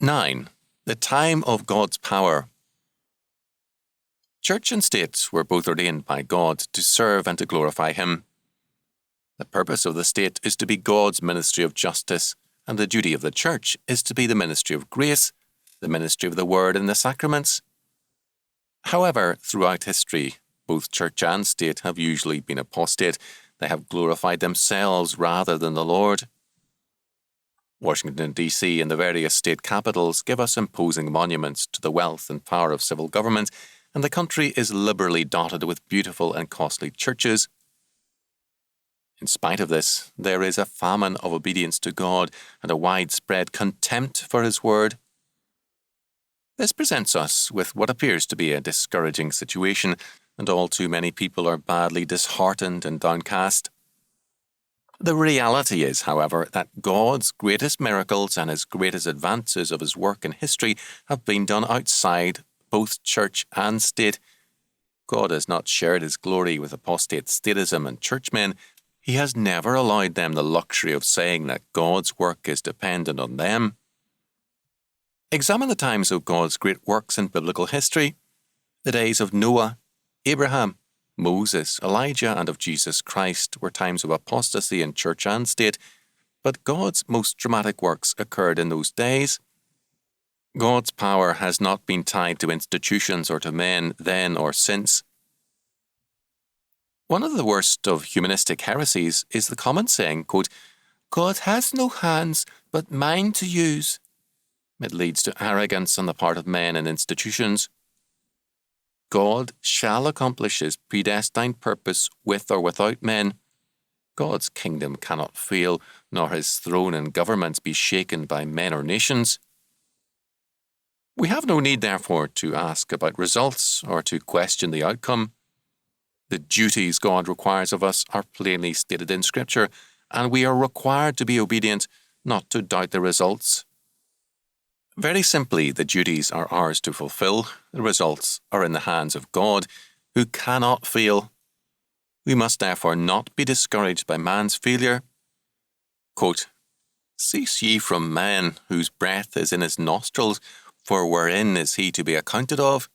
9. The time of God's power. Church and state were both ordained by God to serve and to glorify Him. The purpose of the state is to be God's ministry of justice, and the duty of the church is to be the ministry of grace, the ministry of the Word and the sacraments. However, throughout history, both church and state have usually been apostate. They have glorified themselves rather than the Lord. Washington, D.C. and the various state capitals give us imposing monuments to the wealth and power of civil government, and the country is liberally dotted with beautiful and costly churches. In spite of this, there is a famine of obedience to God and a widespread contempt for His word. This presents us with what appears to be a discouraging situation, and all too many people are badly disheartened and downcast. The reality is, however, that God's greatest miracles and His greatest advances of His work in history have been done outside both church and state. God has not shared His glory with apostate statism and churchmen. He has never allowed them the luxury of saying that God's work is dependent on them. Examine the times of God's great works in biblical history. The days of Noah, Abraham, Moses, Elijah, and of Jesus Christ were times of apostasy in church and state, but God's most dramatic works occurred in those days. God's power has not been tied to institutions or to men then or since. One of the worst of humanistic heresies is the common saying, quote, "God has no hands but mine to use." It leads to arrogance on the part of men and institutions. God shall accomplish His predestined purpose with or without men. God's kingdom cannot fail, nor His throne and governments be shaken by men or nations. We have no need, therefore, to ask about results or to question the outcome. The duties God requires of us are plainly stated in Scripture, and we are required to be obedient, not to doubt the results. Very simply, the duties are ours to fulfill. The results are in the hands of God, who cannot fail. We must therefore not be discouraged by man's failure. Quote, "Cease ye from man, whose breath is in his nostrils, for wherein is he to be accounted of?"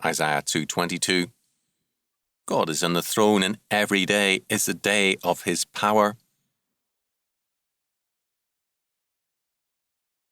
Isaiah 2:22. God is on the throne, and every day is the day of His power.